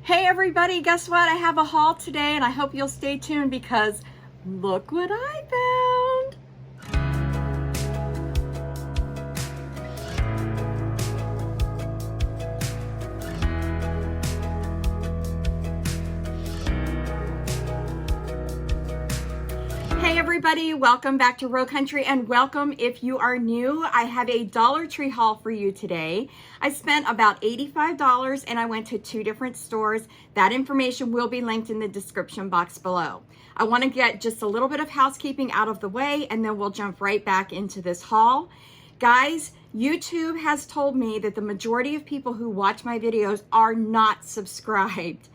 Hey everybody, guess what? I have a haul today and I hope you'll stay tuned because look what I found. Hey everybody, welcome back to Row Country and welcome if you are new. I have a Dollar Tree haul for you today. I spent about $85 and I went to 2 different stores. That information will be linked in the description box below. I want to get just a little bit of housekeeping out of the way and then we'll jump right back into this haul. Guys, YouTube has told me that the majority of people who watch my videos are not subscribed.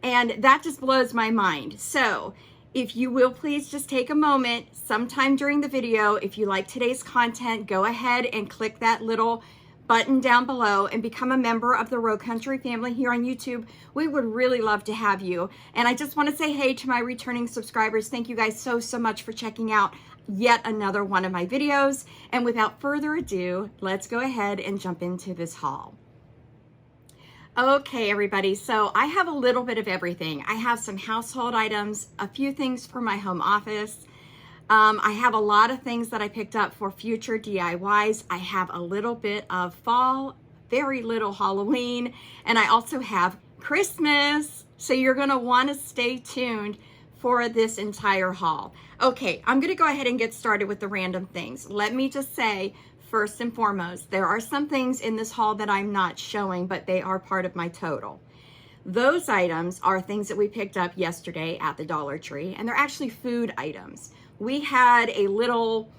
And that just blows my mind. So if you will please just take a moment sometime during the video, if you like today's content, go ahead and click that little button down below and become a member of the Row Country family here on YouTube. We would really love to have you. And I just want to say hey to my returning subscribers. Thank you guys so much for checking out yet another one of my videos. And without further ado, let's go ahead and jump into this haul. Okay, everybody, so I have a little bit of everything. I have some household items, a few things for my home office. I have a lot of things that I picked up for future DIYs. I have a little bit of fall, very little Halloween, and I also have Christmas. So you're gonna wanna stay tuned for this entire haul. Okay, I'm gonna go ahead and get started with the random things. Let me just say, first and foremost, there are some things in this haul that I'm not showing, but they are part of my total. Those items are things that we picked up yesterday at the Dollar Tree, and they're actually food items. We had a little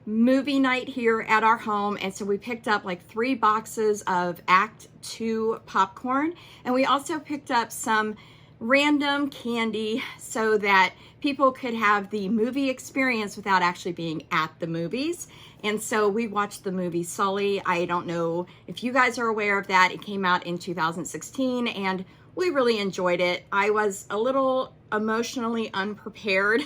movie night here at our home, and so we picked up like 3 boxes of Act 2 popcorn, and we also picked up some random candy so that people could have the movie experience without actually being at the movies. And so we watched the movie Sully. I don't know if you guys are aware of that. It came out in 2016 and we really enjoyed it. I was a little emotionally unprepared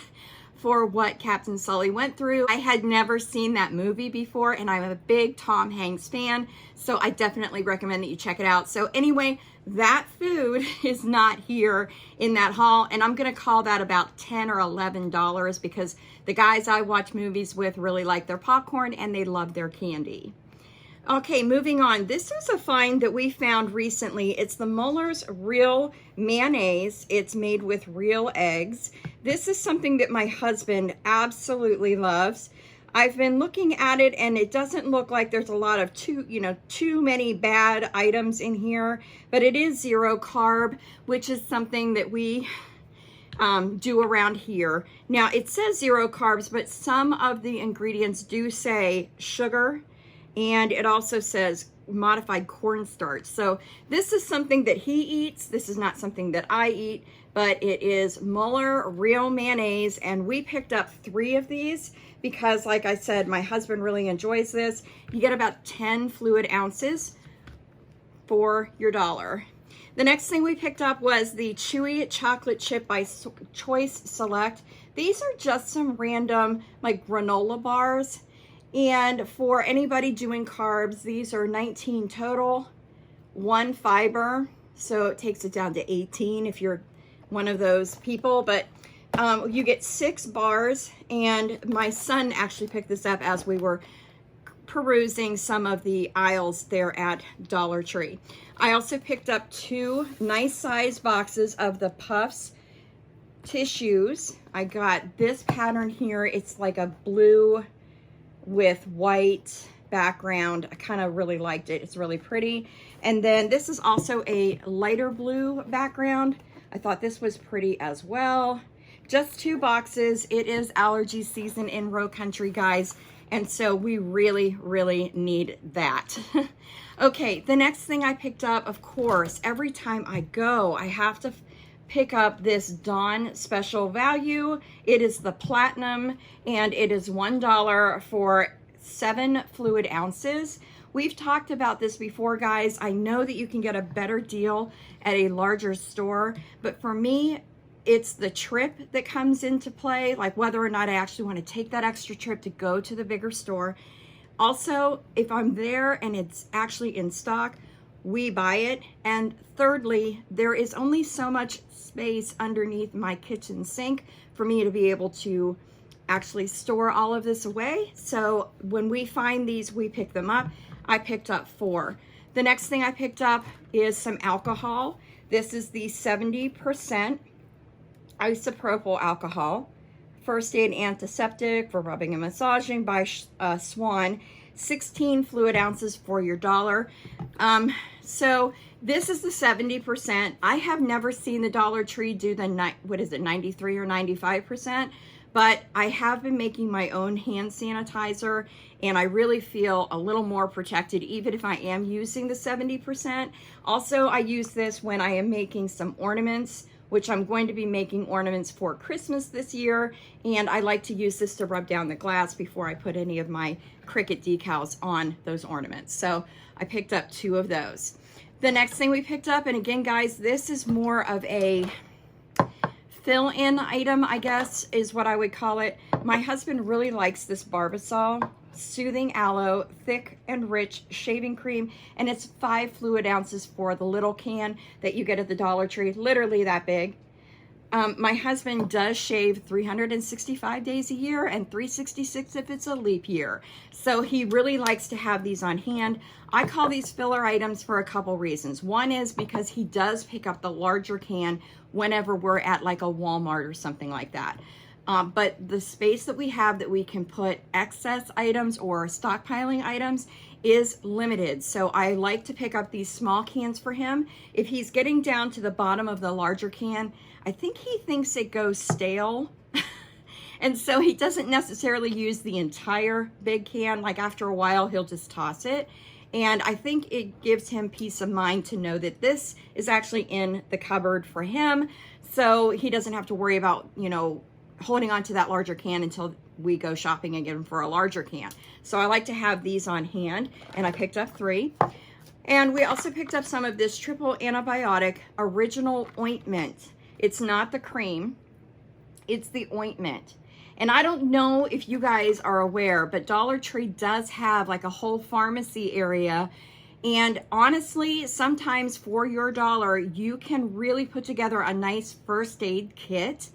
for what Captain Sully went through. I had never seen that movie before and I'm a big Tom Hanks fan, so I definitely recommend that you check it out. So anyway, that food is not here in that haul, and I'm gonna call that about $10 or $11 because the guys I watch movies with really like their popcorn and they love their candy. Okay, moving on. This is a find that we found recently. It's the Muller's Real Mayonnaise. It's made with real eggs. This is something that my husband absolutely loves. I've been looking at it and it doesn't look like there's a lot of too many bad items in here, but it is 0 carb, which is something that we do around here. Now it says 0 carbs, but some of the ingredients do say sugar, and it also says modified cornstarch. So this is something that he eats. This is not something that I eat, but it is Muller Real Mayonnaise, and we picked up 3 of these because, like I said, my husband really enjoys this. You get about 10 fluid ounces for your $1. The next thing we picked up was the Chewy Chocolate Chip by Choice Select. These are just some random like granola bars. And for anybody doing carbs, these are 19 total, 1 fiber. So it takes it down to 18 if you're one of those people. But you get 6 bars, and my son actually picked this up as we were perusing some of the aisles there at Dollar Tree. I also picked up 2 nice size boxes of the Puffs tissues. I got this pattern here. It's like a blue with white background. I kind of really liked it. It's really pretty. And then this is also a lighter blue background. I thought this was pretty as well. Just 2 boxes. It is allergy season in Row Country, guys, and so we really need that. Okay, the next thing I picked up, of course, every time I go, I have to pick up this Dawn special value. It is the Platinum, and it is $1 for 7 fluid ounces. We've talked about this before, guys. I know that you can get a better deal at a larger store, but for me, it's the trip that comes into play, like whether or not I actually want to take that extra trip to go to the bigger store. Also, if I'm there and it's actually in stock, we buy it. And thirdly, there is only so much space underneath my kitchen sink for me to be able to actually store all of this away. So when we find these, we pick them up. I picked up 4. The next thing I picked up is some alcohol. This is the 70% isopropyl alcohol. First aid antiseptic for rubbing and massaging by Swan. 16 fluid ounces for your $1. So this is the 70%. I have never seen the Dollar Tree do the, what is it, 93 or 95%, but I have been making my own hand sanitizer, and I really feel a little more protected even if I am using the 70%. Also, I use this when I am making some ornaments, which I'm going to be making ornaments for Christmas this year, and I like to use this to rub down the glass before I put any of my Cricut decals on those ornaments. So I picked up 2 of those. The next thing we picked up, and again guys, this is more of a fill-in item, I guess is what I would call it. My husband really likes this Barbasol Soothing Aloe Thick and Rich Shaving Cream, and it's 5 fluid ounces for the little can that you get at the Dollar Tree, literally that big. My husband does shave 365 days a year and 366 if it's a leap year. So he really likes to have these on hand. I call these filler items for a couple reasons. One is because he does pick up the larger can whenever we're at like a Walmart or something like that. But the space that we have that we can put excess items or stockpiling items is limited. So I like to pick up these small cans for him. If he's getting down to the bottom of the larger can, I think he thinks it goes stale. And so he doesn't necessarily use the entire big can. Like after a while, he'll just toss it. And I think it gives him peace of mind to know that this is actually in the cupboard for him. So he doesn't have to worry about, you know, holding on to that larger can until we go shopping again for a larger can. So I like to have these on hand, and I picked up 3. And we also picked up some of this triple antibiotic original ointment. It's not the cream, it's the ointment. And I don't know if you guys are aware, but Dollar Tree does have like a whole pharmacy area. And honestly, sometimes for your $1, you can really put together a nice first aid kit.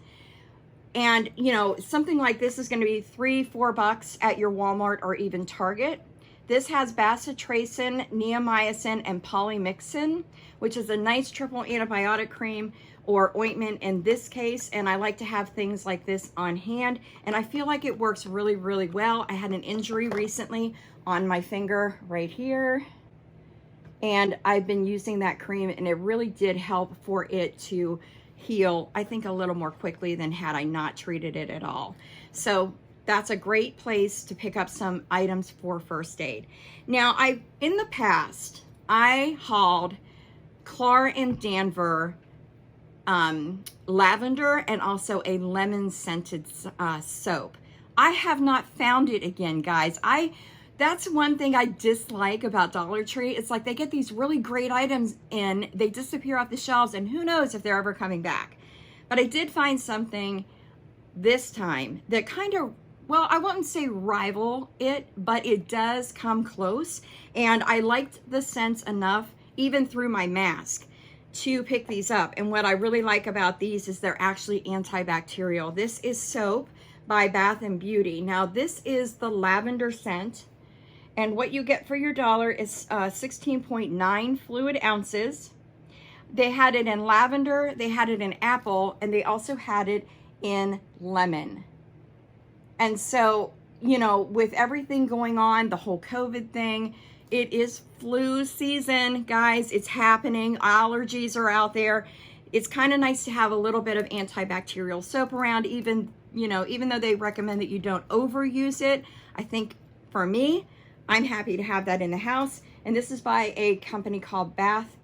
And, you know, something like this is going to be $3-4 bucks at your Walmart or even Target. This has bacitracin, neomycin, and polymyxin, which is a nice triple antibiotic cream or ointment in this case. And I like to have things like this on hand. And I feel like it works really, really well. I had an injury recently on my finger right here, and I've been using that cream, and it really did help for it to heal, I think, a little more quickly than had I not treated it at all. So that's a great place to pick up some items for first aid. Now, in the past, I hauled Clar and Danver lavender and also a lemon scented soap. I have not found it again, guys. That's one thing I dislike about Dollar Tree. It's like they get these really great items in, they disappear off the shelves, and who knows if they're ever coming back. But I did find something this time that kind of, well, I wouldn't say rival it, but it does come close. And I liked the scent enough, even through my mask, to pick these up. And what I really like about these is they're actually antibacterial. This is soap by Bath & Beauty. Now, this is the lavender scent. And what you get for your $1 is 16.9 fluid ounces. They had it in lavender, they had it in apple, and they also had it in lemon. And so, you know, with everything going on, the whole COVID thing, it is flu season, guys. It's happening. Allergies are out there. It's kind of nice to have a little bit of antibacterial soap around, even, you know, even though they recommend that you don't overuse it. I think for me, I'm happy to have that in the house. And this is by a company called Bath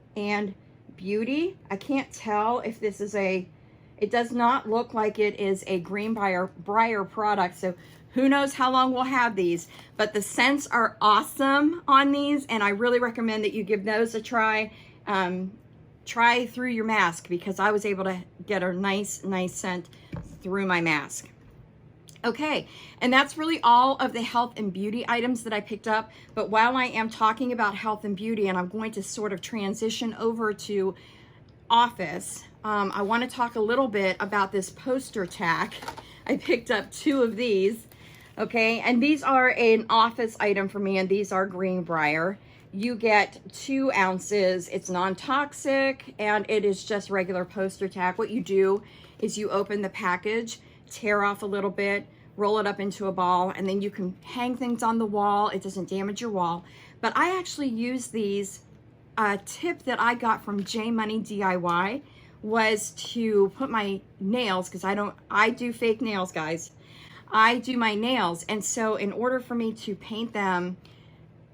& Beauty. I can't tell if this is it does not look like it is a Greenbrier product. So who knows how long we'll have these, but the scents are awesome on these. And I really recommend that you give those a try. Try through your mask, because I was able to get a nice scent through my mask. Okay, and that's really all of the health and beauty items that I picked up. But while I am talking about health and beauty, and I'm going to sort of transition over to office, I want to talk a little bit about this poster tack. I picked up 2 of these, okay, and these are an office item for me, and these are Greenbrier. You get 2 ounces, it's non-toxic, and it is just regular poster tack. What you do is you open the package, tear off a little bit, roll it up into a ball, and then you can hang things on the wall. It doesn't damage your wall. But I actually use these. A tip that I got from J Money DIY was to put my nails, because I do fake nails, guys. I do my nails, and so in order for me to paint them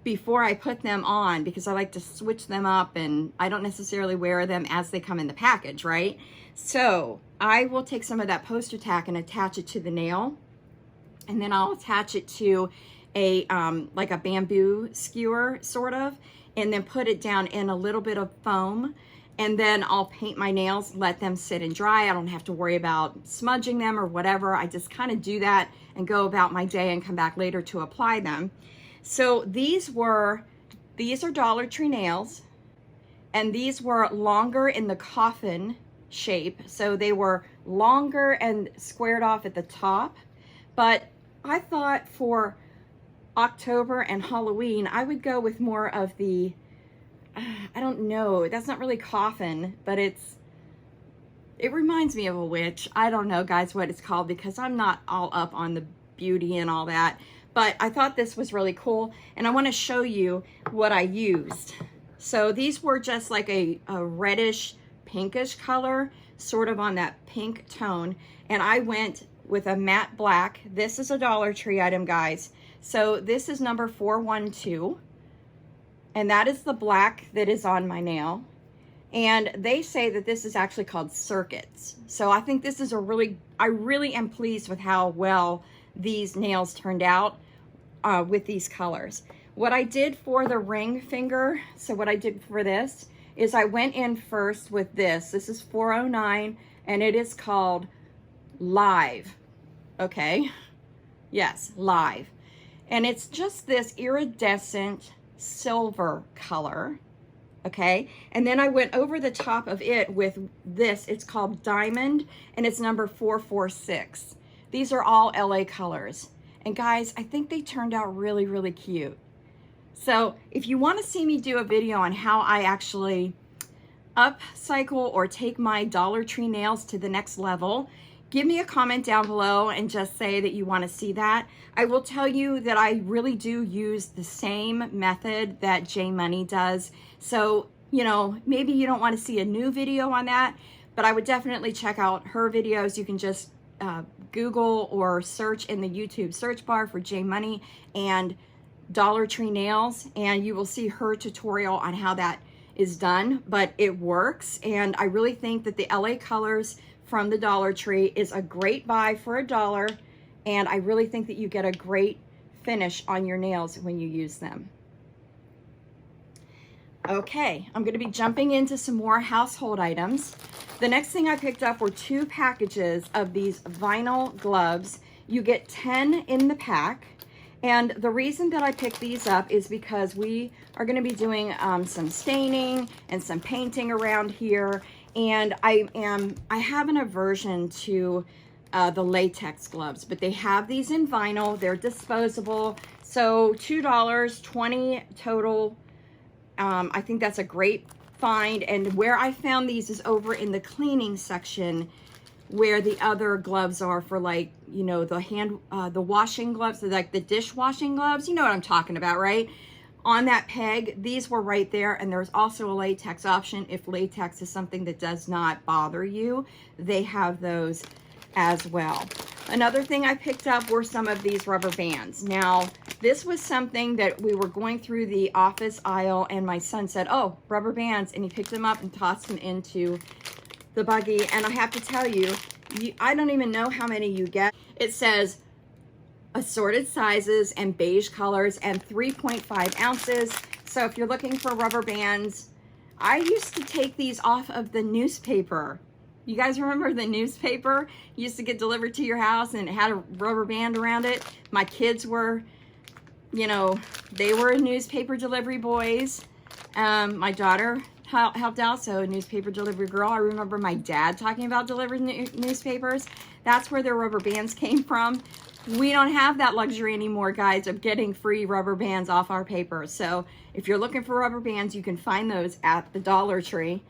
before I put them on, because I like to switch them up and I don't necessarily wear them as they come in the package, right? So I will take some of that poster tack and attach it to the nail, and then I'll attach it to a like a bamboo skewer sort of, and then put it down in a little bit of foam, and then I'll paint my nails, let them sit and dry. I don't have to worry about smudging them or whatever. I just kind of do that and go about my day and come back later to apply them. So these are Dollar Tree nails, and these were longer in the coffin shape. So they were longer and squared off at the top, but I thought for October and Halloween, I would go with more of the, I don't know, that's not really coffin, but it reminds me of a witch. I don't know, guys, what it's called, because I'm not all up on the beauty and all that, but I thought this was really cool, and I want to show you what I used. So these were just like a reddish pinkish color, sort of on that pink tone, and I went with a matte black. This is a Dollar Tree item, guys. So this is number 412, and that is the black that is on my nail. And they say that this is actually called circuits. So I think this is I really am pleased with how well these nails turned out with these colors. What I did for the ring finger, so what I did for this is I went in first with this. This is 409, and it is called Live. Okay, yes, Live. And it's just this iridescent silver color, okay? And then I went over the top of it with this. It's called Diamond, and it's number 446. These are all LA colors. And guys, I think they turned out really, really cute. So if you want to see me do a video on how I actually upcycle or take my Dollar Tree nails to the next level, give me a comment down below and just say that you want to see that. I will tell you that I really do use the same method that J Money does. So, you know, maybe you don't want to see a new video on that, but I would definitely check out her videos. You can just Google or search in the YouTube search bar for J Money and Dollar Tree nails, and you will see her tutorial on how that is done, but it works. And I really think that the LA colors from the Dollar Tree is a great buy for $1, and I really think that you get a great finish on your nails when you use them. Okay, I'm going to be jumping into some more household items. The next thing I picked up were 2 packages of these vinyl gloves. You get 10 in the pack, and the reason that I picked these up is because we are going to be doing some staining and some painting around here. And I have an aversion to the latex gloves, but they have these in vinyl. They're disposable. So $2, 20 total. I think that's a great find. And where I found these is over in the cleaning section, where the other gloves are for, like, you know, the washing gloves, like the dishwashing gloves. You know what I'm talking about, right? On that peg, these were right there, and there's also a latex option if latex is something that does not bother you. They have those as well. Another thing I picked up were some of these rubber bands. Now, this was something that we were going through the office aisle, and my son said, oh, rubber bands, and he picked them up and tossed them into the buggy. And I have to tell you, I don't even know how many you get. It says assorted sizes and beige colors and 3.5 ounces. So if you're looking for rubber bands, I used to take these off of the newspaper You guys remember the newspaper used to get delivered to your house and it had a rubber band around it? My kids were, you know, they were newspaper delivery boys. My daughter helped out, so a newspaper delivery girl. I remember my dad talking about delivering newspapers. That's where their rubber bands came from. We don't have that luxury anymore, guys, of getting free rubber bands off our paper. So if you're looking for rubber bands, you can find those at the Dollar Tree.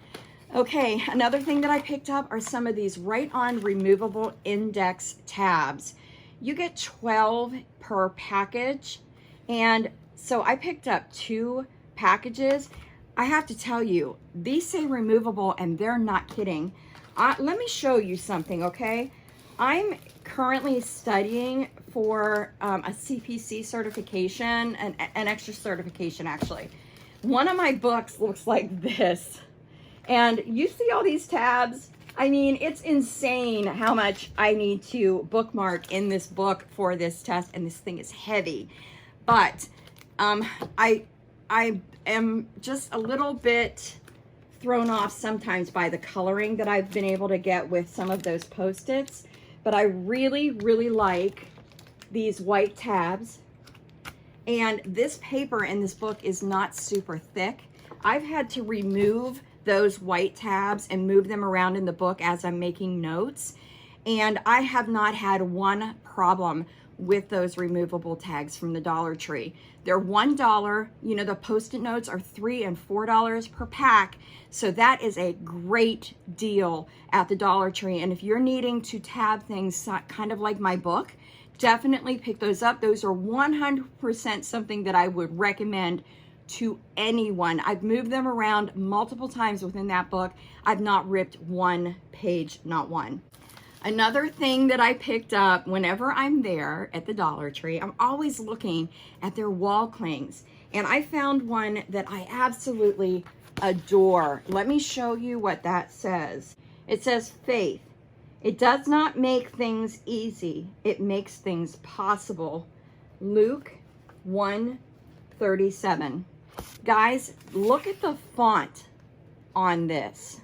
Okay, another thing that I picked up are some of these right-on removable index tabs. You get 12 per package, and so I picked up 2 packages. I have to tell you, these say removable, and they're not kidding. Let me show you something, okay? I'm currently studying for a CPC certification, an extra certification actually. One of my books looks like this. And you see all these tabs? I mean, it's insane how much I need to bookmark in this book for this test, and this thing is heavy. But I am just a little bit thrown off sometimes by the coloring that I've been able to get with some of those Post-its. But I really, really like these white tabs. And this paper in this book is not super thick. I've had to remove those white tabs and move them around in the book as I'm making notes. And I have not had one problem with those removable tags from the Dollar Tree. They're $1. You know, the Post-it notes are $3 and $4 per pack. So that is a great deal at the Dollar Tree. And if you're needing to tab things kind of like my book, definitely pick those up. Those are 100% something that I would recommend to anyone. I've moved them around multiple times within that book. I've not ripped one page, not one. Another thing that I picked up whenever I'm there at the Dollar Tree, I'm always looking at their wall clings. And I found one that I absolutely adore. Let me show you what that says. It says, faith. It does not make things easy. It makes things possible. Luke 1:37. Guys, look at the font on this.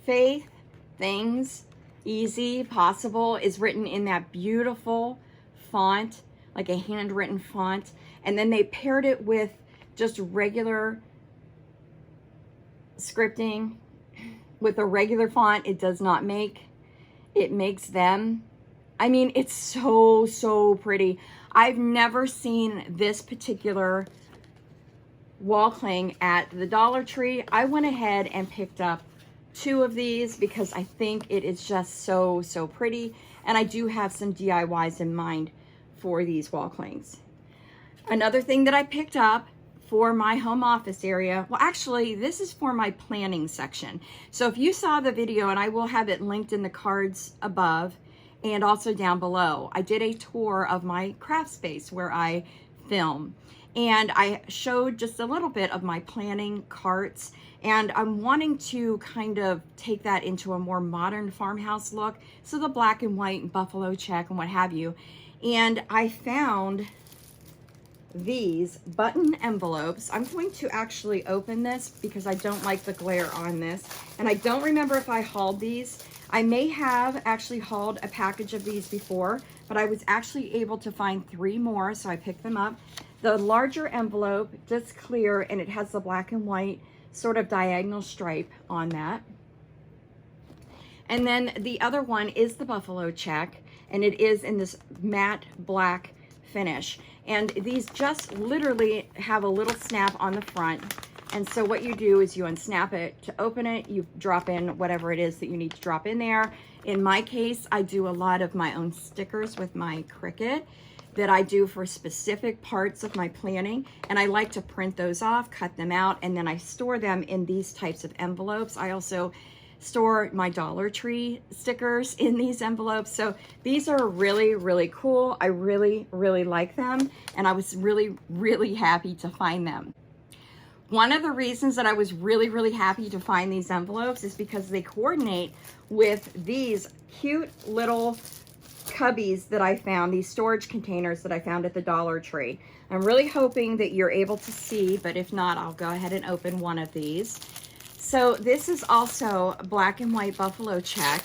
Faith, things, easy, possible is written in that beautiful font, like a handwritten font. And then they paired it with just regular scripting with a regular font. It does not make, it makes them. I mean, it's so, so pretty. I've never seen this particular wall cling at the Dollar Tree. I went ahead and picked up 2 of these because I think it is just so, so pretty. And I do have some DIYs in mind for these wall clings. Another thing that I picked up for my home office area, well, actually, this is for my planning section. So if you saw the video, and I will have it linked in the cards above and also down below, I did a tour of my craft space where I film. And I showed just a little bit of my planning carts, and I'm wanting to kind of take that into a more modern farmhouse look. So the black and white and buffalo check and what have you. And I found these button envelopes. I'm going to actually open this because I don't like the glare on this. And I don't remember if I hauled these. I may have actually hauled a package of these before, but I was actually able to find 3 more, so I picked them up. The larger envelope, just clear, and it has the black and white sort of diagonal stripe on that. And then the other one is the buffalo check, and it is in this matte black finish. And these just literally have a little snap on the front. And so what you do is you unsnap it to open it, you drop in whatever it is that you need to drop in there. In my case, I do a lot of my own stickers with my Cricut that I do for specific parts of my planning, and I like to print those off, cut them out, and then I store them in these types of envelopes. I also store my Dollar Tree stickers in these envelopes. So these are really, really cool. I really, really like them, and I was really, really happy to find them. One of the reasons that I was really, really happy to find these envelopes is because they coordinate with these cute little cubbies that I found, these storage containers that I found at the Dollar Tree. I'm really hoping that you're able to see, but if not, I'll go ahead and open one of these. So this is also black and white buffalo check.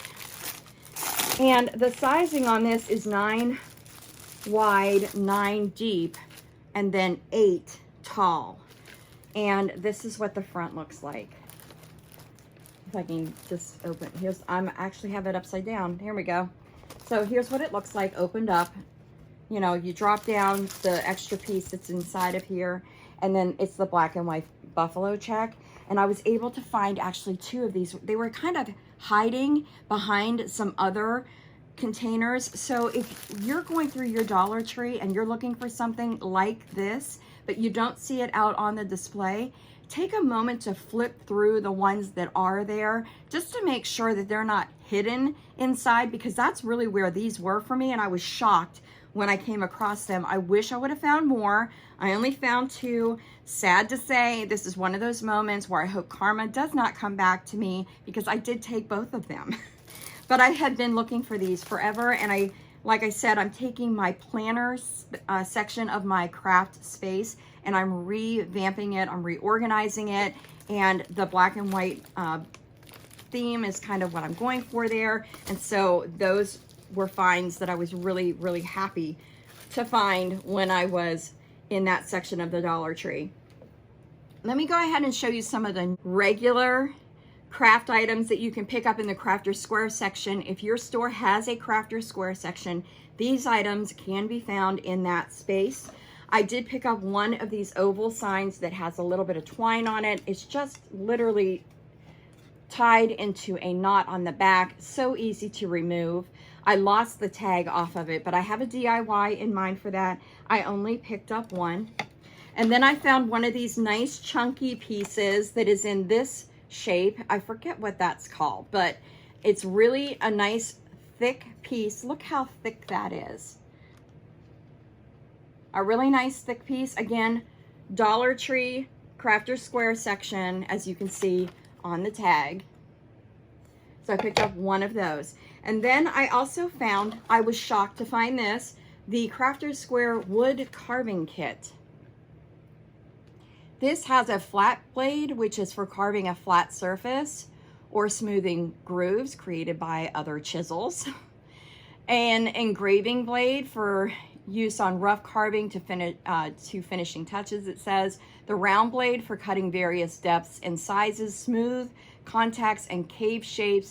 And the sizing on this is 9 wide, 9 deep, and then 8 tall. And this is what the front looks like. If I can just open, I'm actually have it upside down. Here we go. So here's what it looks like opened up. You know, you drop down the extra piece that's inside of here, and then it's the black and white buffalo check. And I was able to find actually 2 of these. They were kind of hiding behind some other containers. So if you're going through your Dollar Tree and you're looking for something like this, but you don't see it out on the display, take a moment to flip through the ones that are there just to make sure that they're not hidden inside, because that's really where these were for me, and I was shocked when I came across them. I wish I would have found more. I only found 2. Sad to say, this is one of those moments where I hope karma does not come back to me, because I did take both of them. But I had been looking for these forever, and like I said, I'm taking my planner section of my craft space and I'm revamping it, I'm reorganizing it, and the black and white theme is kind of what I'm going for there. And so those were finds that I was really, really happy to find when I was in that section of the Dollar Tree. Let me go ahead and show you some of the regular craft items that you can pick up in the Crafter Square section. If your store has a Crafter Square section, these items can be found in that space. I did pick up one of these oval signs that has a little bit of twine on it. It's just literally tied into a knot on the back. So easy to remove. I lost the tag off of it, but I have a DIY in mind for that. I only picked up one. And then I found one of these nice chunky pieces that is in this shape. I forget what that's called, but it's really a nice thick piece. Look how thick that is. A really nice thick piece. Again, Dollar Tree Crafter Square section, as you can see on the tag. So I picked up one of those. And then I also found, I was shocked to find this, the Crafter Square wood carving kit. This has a flat blade, which is for carving a flat surface or smoothing grooves created by other chisels. An engraving blade for use on rough carving to finishing touches, it says. The round blade for cutting various depths and sizes, smooth contacts and concave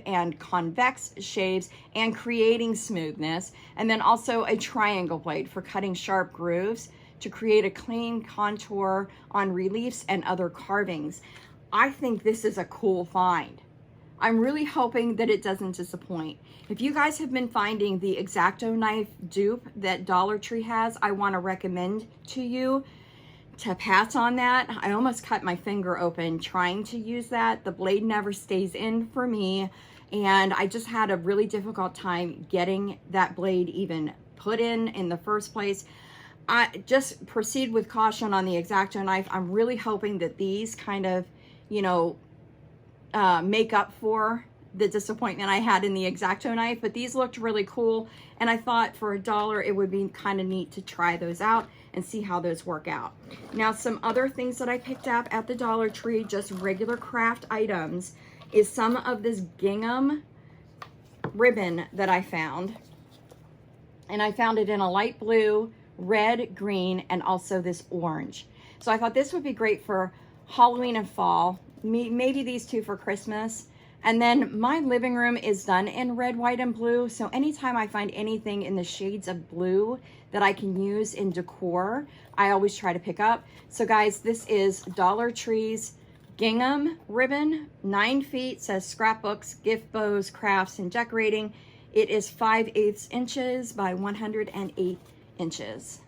and convex shapes, and creating smoothness. And then also a triangle blade for cutting sharp grooves to create a clean contour on reliefs and other carvings. I think this is a cool find. I'm really hoping that it doesn't disappoint. If you guys have been finding the X-Acto knife dupe that Dollar Tree has, I want to recommend to you to pass on that. I almost cut my finger open trying to use that. The blade never stays in for me, and I just had a really difficult time getting that blade even put in the first place. I just proceed with caution on the X-Acto knife. I'm really hoping that these kind of, you know, make up for the disappointment I had in the X-Acto knife, but these looked really cool, and I thought for $1 it would be kind of neat to try those out and see how those work out. Now, some other things that I picked up at the Dollar Tree, just regular craft items, is some of this gingham ribbon that I found, and I found it in a light blue, red, green, and also this orange. So I thought this would be great for Halloween and fall, maybe these 2 for Christmas. And then my living room is done in red, white, and blue. So anytime I find anything in the shades of blue that I can use in decor, I always try to pick up. So guys, this is Dollar Tree's gingham ribbon, 9 feet, says scrapbooks, gift bows, crafts, and decorating. It is 5/8 inches by 108 inches.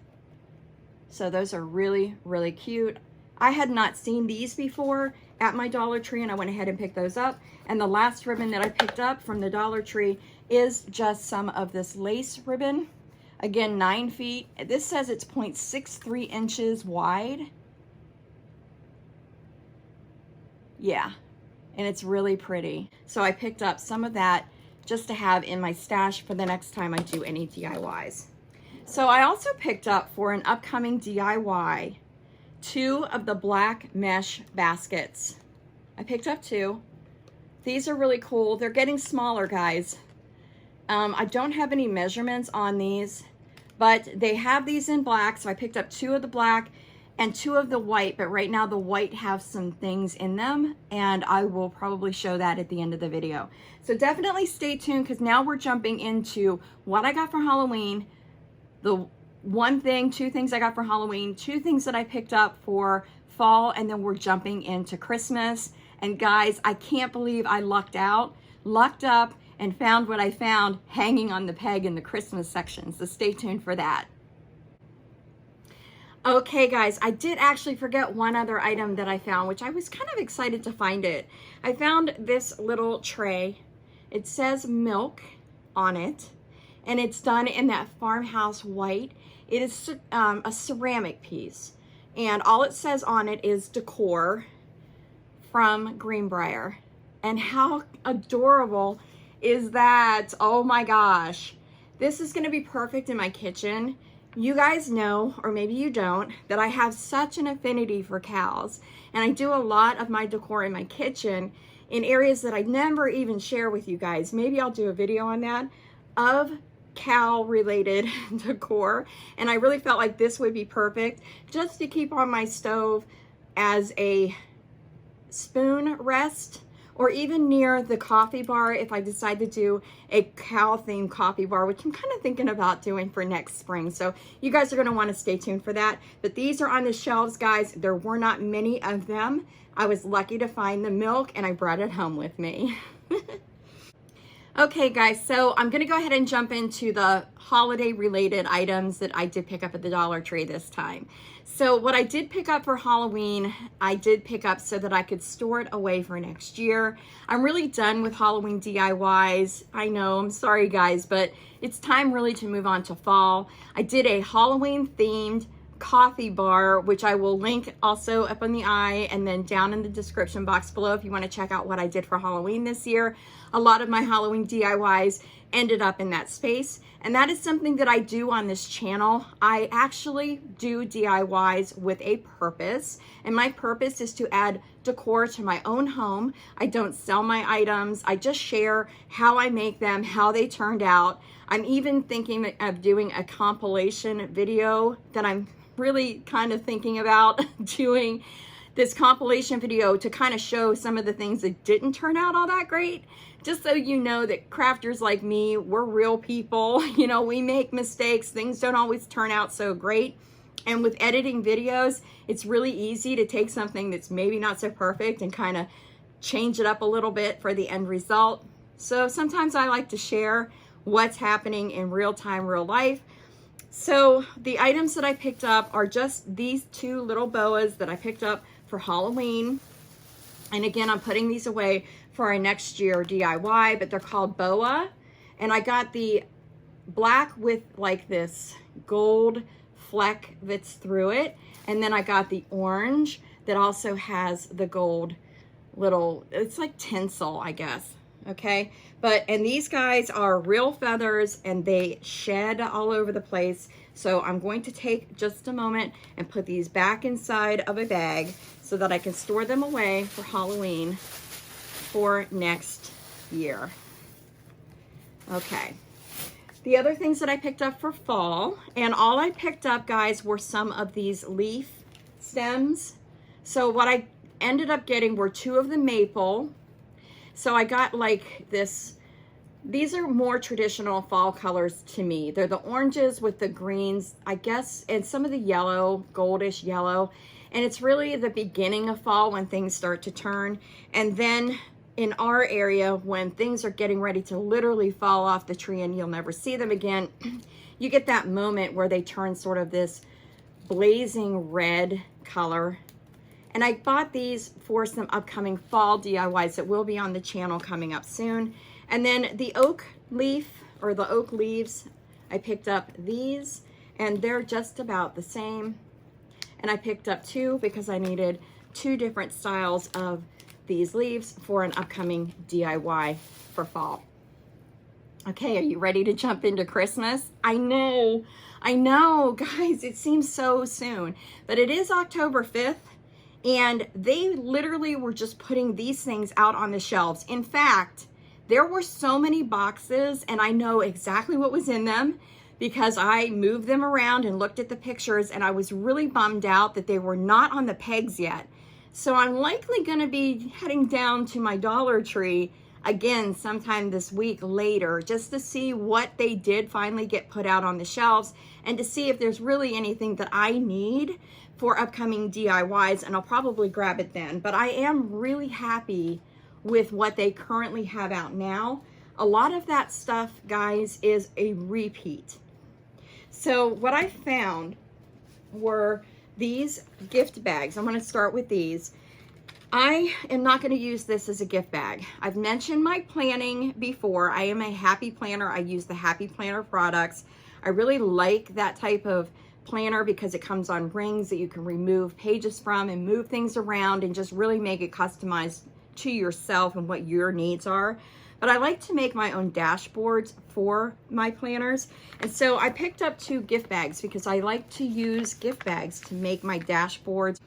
So those are really, really cute. I had not seen these before at my Dollar Tree, and I went ahead and picked those up. And the last ribbon that I picked up from the Dollar Tree is just some of this lace ribbon. Again, 9 feet. This says it's 0.63 inches wide. Yeah, and it's really pretty. So I picked up some of that just to have in my stash for the next time I do any DIYs. So I also picked up for an upcoming DIY 2 of the black mesh baskets. I picked up 2. These are really cool. They're getting smaller, guys. I don't have any measurements on these, but they have these in black. So I picked up 2 of the black and 2 of the white, but right now the white have some things in them, and I will probably show that at the end of the video. So definitely stay tuned, because now we're jumping into what I got for Halloween, the 2 things I got for Halloween, 2 things that I picked up for fall, and then we're jumping into Christmas. And guys, I can't believe I lucked up, and found what I found hanging on the peg in the Christmas section. So stay tuned for that. Okay guys, I did actually forget one other item that I found, which I was kind of excited to find it. I found this little tray. It says milk on it, and it's done in that farmhouse white. It is a ceramic piece, and all it says on it is decor from Greenbrier. And how adorable is that? Oh my gosh. This is gonna be perfect in my kitchen. You guys know, or maybe you don't, that I have such an affinity for cows, and I do a lot of my decor in my kitchen in areas that I never even share with you guys. Maybe I'll do a video on that, of cow related decor, and I really felt like this would be perfect just to keep on my stove as a spoon rest, or even near the coffee bar if I decide to do a cow themed coffee bar, which I'm kind of thinking about doing for next spring. So you guys are gonna wanna stay tuned for that. But these are on the shelves, guys. There were not many of them. I was lucky to find the milk, and I brought it home with me. Okay guys, so I'm gonna go ahead and jump into the holiday related items that I did pick up at the Dollar Tree this time. So what I did pick up for Halloween, I did pick up so that I could store it away for next year. I'm really done with Halloween DIYs. I know, I'm sorry guys, but it's time really to move on to fall. I did a Halloween themed coffee bar, which I will link also up on the eye and then down in the description box below if you want to check out what I did for Halloween this year. A lot of my Halloween DIYs ended up in that space, and that is something that I do on this channel. I actually do DIYs with a purpose, and my purpose is to add decor to my own home. I don't sell my items. I just share how I make them, how they turned out. I'm even thinking of doing a compilation video that I'm really kind of thinking about doing, this compilation video to kind of show some of the things that didn't turn out all that great, just so you know that crafters like me, we're real people. You know, we make mistakes. Things don't always turn out so great. And with editing videos, it's really easy to take something that's maybe not so perfect and kind of change it up a little bit for the end result. So sometimes I like to share what's happening in real time, real life. So the items that I picked up are just these 2 little boas that I picked up for Halloween. And again, I'm putting these away for our next year DIY, but they're called boa. And I got the black with like this gold fleck that's through it. And then I got the orange that also has the gold little, it's like tinsel, I guess. Okay, and these guys are real feathers, and they shed all over the place. So I'm going to take just a moment and put these back inside of a bag so that I can store them away for Halloween for next year. Okay, the other things that I picked up for fall, and all I picked up, guys, were some of these leaf stems. So what I ended up getting were 2 of the maple. So I got like this, these are more traditional fall colors to me. They're the oranges with the greens, I guess, and some of the yellow, goldish yellow. And it's really the beginning of fall when things start to turn. And then in our area, when things are getting ready to literally fall off the tree and you'll never see them again, you get that moment where they turn sort of this blazing red color. And I bought these for some upcoming fall DIYs that will be on the channel coming up soon. And then the oak leaf, or the oak leaves, I picked up these, and they're just about the same. And I picked up 2 because I needed 2 different styles of these leaves for an upcoming DIY for fall. Okay, are you ready to jump into Christmas? I know, guys, it seems so soon, but it is October 5th, and they literally were just putting these things out on the shelves. In fact, there were so many boxes, and I know exactly what was in them because I moved them around and looked at the pictures, and I was really bummed out that they were not on the pegs yet. So I'm likely going to be heading down to my Dollar Tree again sometime this week later, just to see what they did finally get put out on the shelves and to see if there's really anything that I need for upcoming DIYs, and I'll probably grab it then. But I am really happy with what they currently have out now. A lot of that stuff, guys, is a repeat. So what I found were these gift bags. I'm going to start with these. I am not going to use this as a gift bag. I've mentioned my planning before. I am a Happy Planner. I use the Happy Planner products. I really like that type of planner because it comes on rings that you can remove pages from and move things around and just really make it customized to yourself and what your needs are. But I like to make my own dashboards for my planners. And so I picked up 2 gift bags because I like to use gift bags to make my dashboards.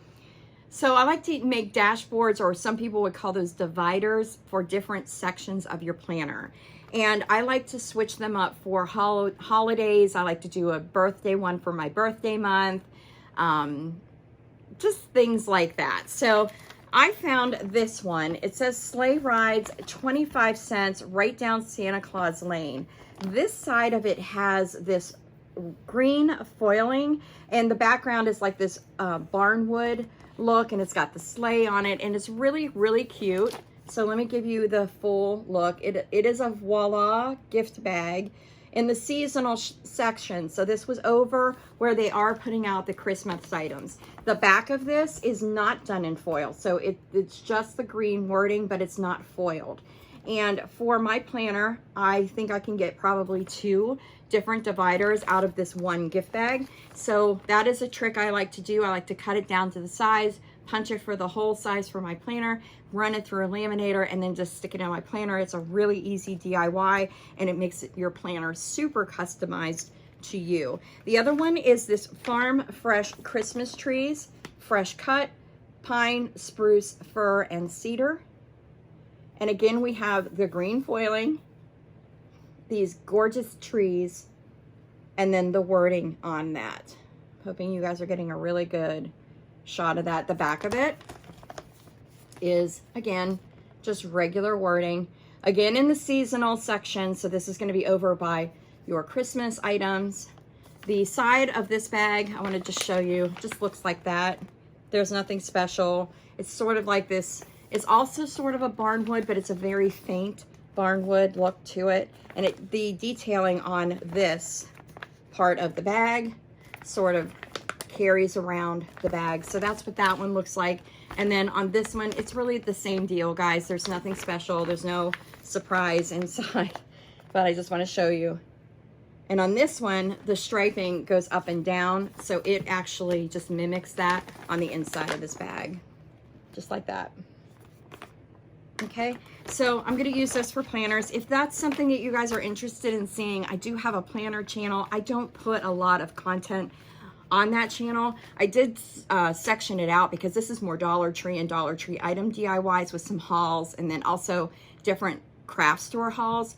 So I like to make dashboards, or some people would call those dividers, for different sections of your planner. And I like to switch them up for holidays. I like to do a birthday one for my birthday month, just things like that. So I found this one. It says sleigh rides 25 cents right down Santa Claus Lane. This side of it has this green foiling, and the background is like this barnwood look, and it's got the sleigh on it, and it's really, really cute. So let me give you the full look. It is a Voila gift bag in the seasonal section. So this was over where they are putting out the Christmas items. The back of this is not done in foil. So it's just the green wording, but it's not foiled. And for my planner, I think I can get probably 2 different dividers out of this one gift bag. So that is a trick I like to do. I like to cut it down to the size, punch it for the whole size for my planner, run it through a laminator, and then just stick it in my planner. It's a really easy DIY, and it makes your planner super customized to you. The other one is this Farm Fresh Christmas trees, fresh cut, pine, spruce, fir, and cedar. And again, we have the green foiling, these gorgeous trees, and then the wording on that. Hoping you guys are getting a really good shot of that. The back of it is, again, just regular wording. Again, in the seasonal section, so this is going to be over by your Christmas items. The side of this bag, I want to just show you, just looks like that. There's nothing special. It's sort of like this. It's also sort of a barnwood, but it's a very faint barnwood look to it. And the detailing on this part of the bag sort of carries around the bag. So that's what that one looks like. And then on this one, it's really the same deal, guys. There's nothing special. There's no surprise inside, but I just want to show you. And on this one, the striping goes up and down. So it actually just mimics that on the inside of this bag, just like that. Okay, so I'm going to use this for planners. If that's something that you guys are interested in seeing, I do have a planner channel. I don't put a lot of content on that channel. I did section it out because this is more Dollar Tree and Dollar Tree item DIYs with some hauls, and then also different craft store hauls.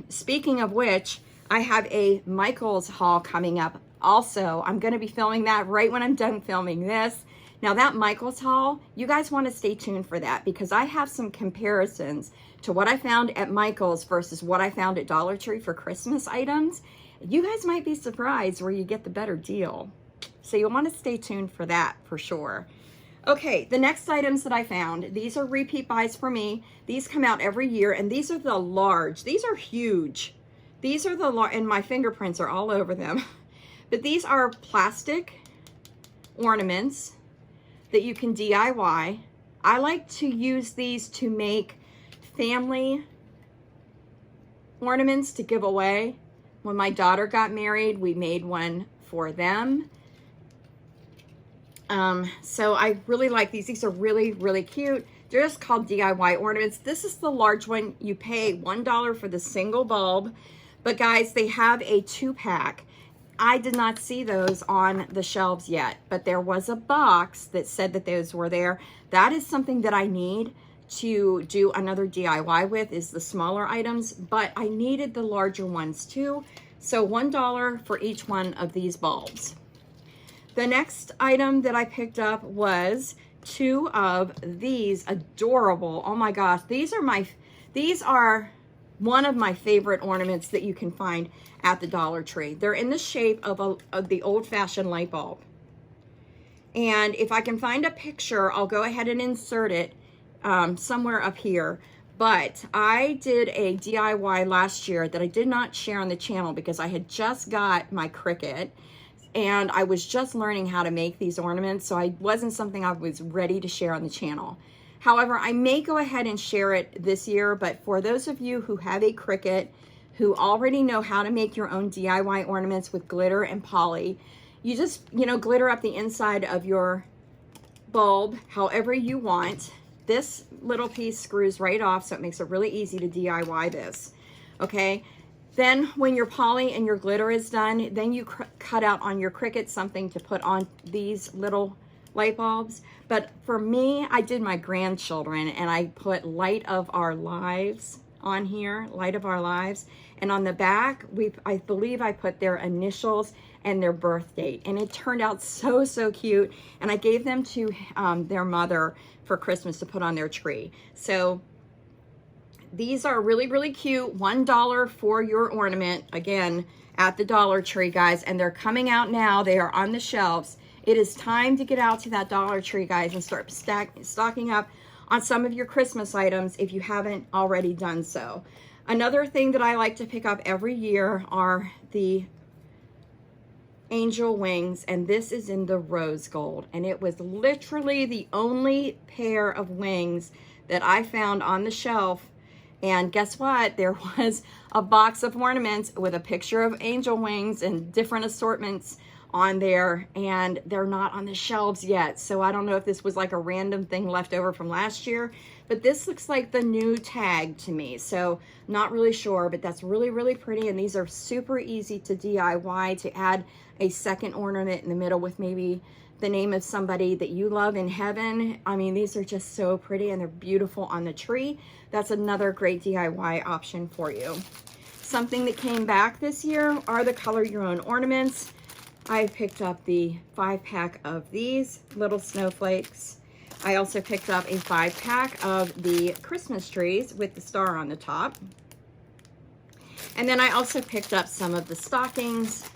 Speaking of which, I have a Michael's haul coming up also. I'm going to be filming that right when I'm done filming this. Now that Michael's haul, you guys want to stay tuned for that because I have some comparisons to what I found at Michael's versus what I found at Dollar Tree for Christmas items. You guys might be surprised where you get the better deal. So you'll want to stay tuned for that for sure. Okay, the next items that I found, these are repeat buys for me. These come out every year, and these are the large. These are huge. These are the large, and my fingerprints are all over them. But these are plastic ornaments that you can DIY. I like to use these to make family ornaments to give away. When my daughter got married, we made one for them. So I really like these. These are really, really cute. They're just called DIY ornaments. This is the large one. You pay $1 for the single bulb. But guys, they have a 2-pack. I did not see those on the shelves yet, but there was a box that said that those were there. That is something that I need to do another DIY with, is the smaller items, but I needed the larger ones too. So $1 for each one of these bulbs. The next item that I picked up was 2 of these adorable, oh my gosh, these are one of my favorite ornaments that you can find at the Dollar Tree. They're in the shape of the old-fashioned light bulb. And if I can find a picture, I'll go ahead and insert it somewhere up here. But I did a DIY last year that I did not share on the channel because I had just got my Cricut and I was just learning how to make these ornaments, so I wasn't something I was ready to share on the channel. However, I may go ahead and share it this year, but for those of you who have a Cricut, who already know how to make your own DIY ornaments with glitter and poly, you just, glitter up the inside of your bulb however you want. This little piece screws right off, so it makes it really easy to DIY this, okay? Then when your poly and your glitter is done, then you cut out on your Cricut something to put on these little light bulbs. But for me, I did my grandchildren and I put Light of Our Lives on here, Light of Our Lives. And on the back, I believe I put their initials and their birth date. And it turned out so, so cute. And I gave them to their mother for Christmas to put on their tree. So these are really, really cute. $1 for your ornament, again, at the Dollar Tree, guys. And they're coming out now. They are on the shelves. It is time to get out to that Dollar Tree, guys, and start stocking up on some of your Christmas items if you haven't already done so. Another thing that I like to pick up every year are the angel wings, and this is in the rose gold. And it was literally the only pair of wings that I found on the shelf. And guess what? There was a box of ornaments with a picture of angel wings and different assortments on there, and they're not on the shelves yet. So I don't know if this was like a random thing left over from last year, but this looks like the new tag to me. So not really sure, but that's really, really pretty. And these are super easy to DIY, to add a second ornament in the middle with maybe the name of somebody that you love in heaven. I mean, these are just so pretty and they're beautiful on the tree. That's another great DIY option for you. Something that came back this year are the color your own ornaments. I picked up the 5-pack of these little snowflakes. I also picked up a 5-pack of the Christmas trees with the star on the top. And then I also picked up some of the stockings.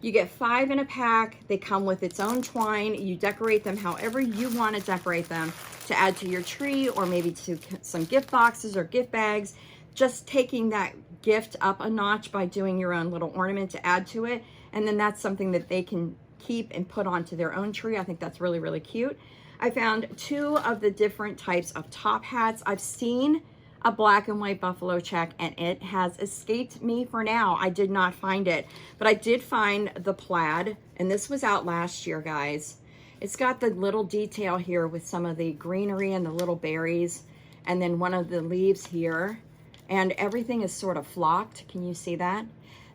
You get 5 in a pack. They come with its own twine. You decorate them however you want to decorate them, to add to your tree or maybe to some gift boxes or gift bags. Just taking that gift up a notch by doing your own little ornament to add to it. And then that's something that they can keep and put onto their own tree. I think that's really, really cute. I found 2 of the different types of top hats. I've seen a black and white buffalo check and it has escaped me for now. I did not find it, but I did find the plaid, and this was out last year, guys. It's got the little detail here with some of the greenery and the little berries, and then one of the leaves here, and everything is sort of flocked. Can you see that?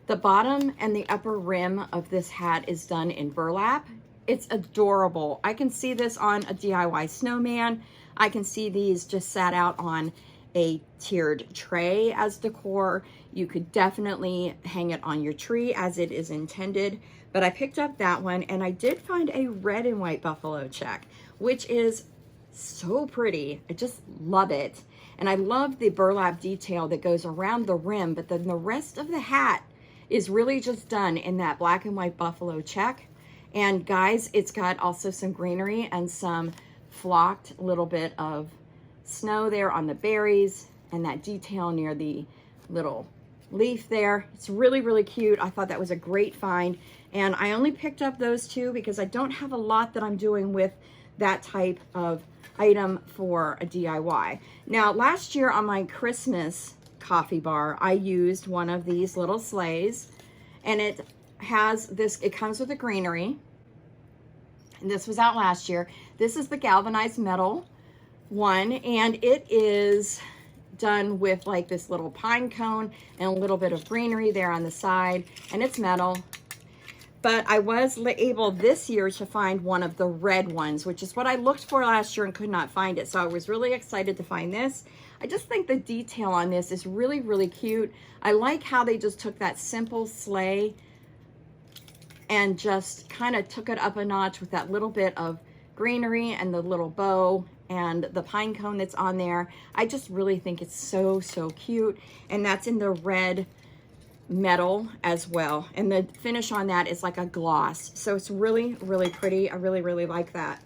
The bottom and the upper rim of this hat is done in burlap. It's adorable. I can see this on a DIY snowman. I can see these just sat out on a tiered tray as decor. You could definitely hang it on your tree as it is intended. But I picked up that one, and I did find a red and white buffalo check, which is so pretty. I just love it. And I love the burlap detail that goes around the rim, but then the rest of the hat is really just done in that black and white buffalo check. And guys, it's got also some greenery and some flocked little bit of snow there on the berries and that detail near the little leaf there. It's really, really cute. I thought that was a great find. And I only picked up those 2 because I don't have a lot that I'm doing with that type of item for a DIY. Now, last year on my Christmas coffee bar, I used one of these little sleighs, and it has this, it comes with a greenery, and this was out last year. This is the galvanized metal one, and it is done with like this little pine cone and a little bit of greenery there on the side, and it's metal. But I was able this year to find one of the red ones, which is what I looked for last year and could not find it. So I was really excited to find this. I just think the detail on this is really, really cute. I like how they just took that simple sleigh and just kind of took it up a notch with that little bit of greenery and the little bow and the pine cone that's on there. I just really think it's so, so cute. And that's in the red metal as well, and the finish on that is like a gloss, so it's really, really pretty. I really, really like that.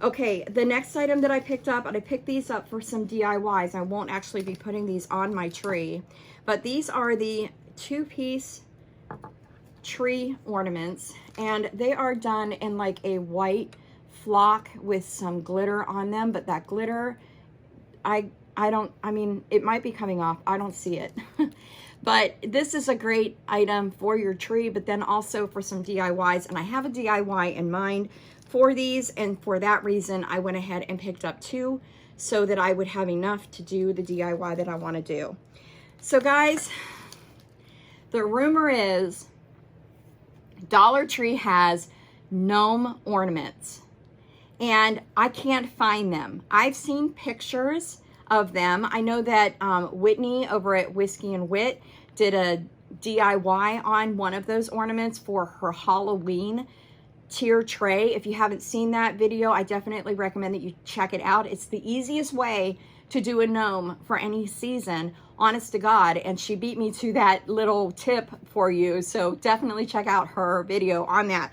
Okay, the next item that I picked up, and I picked these up for some DIYs. I won't actually be putting these on my tree, but these are the 2-piece tree ornaments, and they are done in like a white flock with some glitter on them, but that glitter, I mean, it might be coming off. I don't see it. But this is a great item for your tree, but then also for some DIYs. And I have a DIY in mind for these, and for that reason, I went ahead and picked up 2 so that I would have enough to do the DIY that I want to do. So guys, the rumor is Dollar Tree has gnome ornaments, and I can't find them. I've seen pictures of them. I know that Whitney over at Whiskey&Whit did a DIY on one of those ornaments for her Halloween tier tray. If you haven't seen that video, I definitely recommend that you check it out. It's the easiest way to do a gnome for any season, honest to God, and she beat me to that little tip for you, so definitely check out her video on that.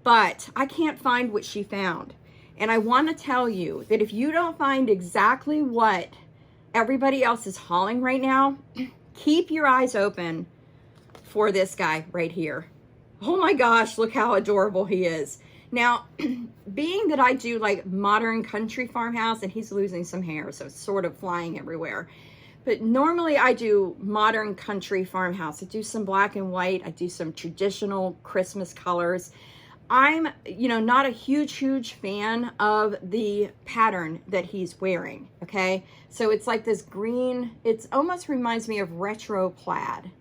But I can't find what she found. And I want to tell you that if you don't find exactly what everybody else is hauling right now, keep your eyes open for this guy right here. Oh my gosh, look how adorable he is. Now, being that I do like modern country farmhouse, and he's losing some hair, so it's sort of flying everywhere. But normally I do modern country farmhouse. I do some black and white. I do some traditional Christmas colors. I'm, not a huge fan of the pattern that he's wearing, okay? So it's like this green, it almost reminds me of retro plaid,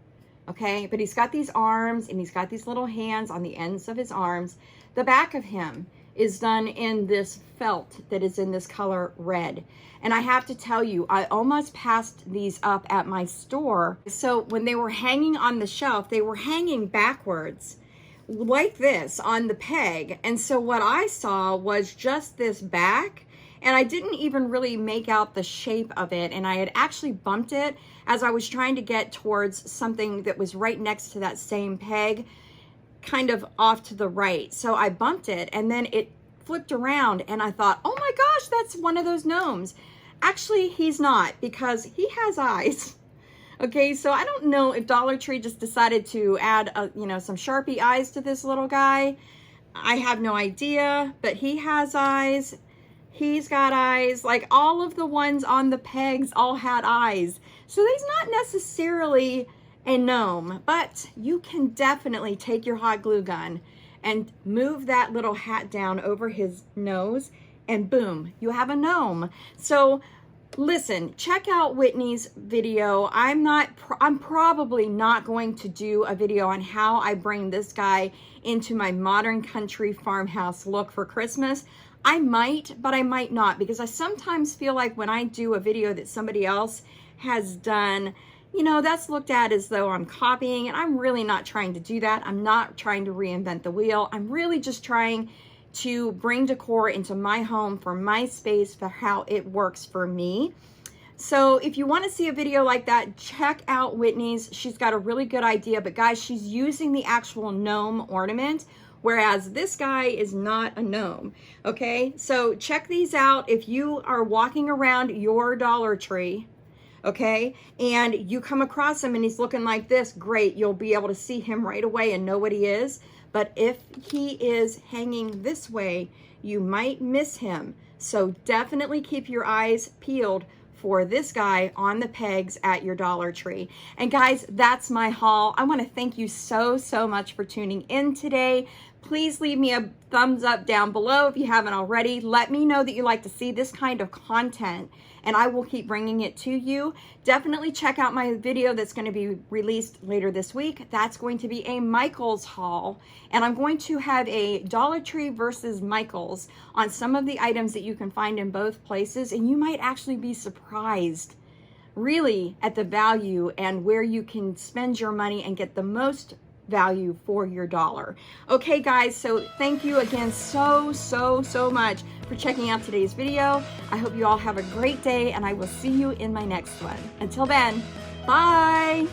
okay? But he's got these arms, and he's got these little hands on the ends of his arms. The back of him is done in this felt that is in this color red. And I have to tell you, I almost passed these up at my store. So when they were hanging on the shelf, they were hanging backwards like this on the peg. And so what I saw was just this back, and I didn't even really make out the shape of it. And I had actually bumped it as I was trying to get towards something that was right next to that same peg, kind of off to the right. So I bumped it, and then it flipped around, and I thought, oh my gosh, that's one of those gnomes. Actually, he's not, because he has eyes. Okay, so I don't know if Dollar Tree just decided to add, some Sharpie eyes to this little guy. I have no idea, but he has eyes. He's got eyes. Like all of the ones on the pegs all had eyes. So he's not necessarily a gnome, but you can definitely take your hot glue gun and move that little hat down over his nose, and boom, you have a gnome. So listen, check out Whitney's video. I'm probably not going to do a video on how I bring this guy into my modern country farmhouse look for Christmas. I might, but I might not, because I sometimes feel like when I do a video that somebody else has done, that's looked at as though I'm copying, and I'm really not trying to do that. I'm not trying to reinvent the wheel. I'm really just trying to bring decor into my home for my space, for how it works for me. So if you want to see a video like that, check out Whitney's. She's got a really good idea, but guys, she's using the actual gnome ornament, whereas this guy is not a gnome. Okay, so check these out. If you are walking around your Dollar Tree, okay, and you come across him and he's looking like this, great, you'll be able to see him right away and know what he is. But if he is hanging this way, you might miss him. So definitely keep your eyes peeled for this guy on the pegs at your Dollar Tree. And guys, that's my haul. I want to thank you so much for tuning in today. Please leave me a thumbs up down below if you haven't already. Let me know that you like to see this kind of content, and I will keep bringing it to you. Definitely check out my video that's going to be released later this week. That's going to be a Michael's haul, and I'm going to have a Dollar Tree versus Michael's on some of the items that you can find in both places, and you might actually be surprised really at the value and where you can spend your money and get the most value for your dollar. Okay guys, so thank you again so much for checking out today's video. I hope you all have a great day, and I will see you in my next one. Until then, bye.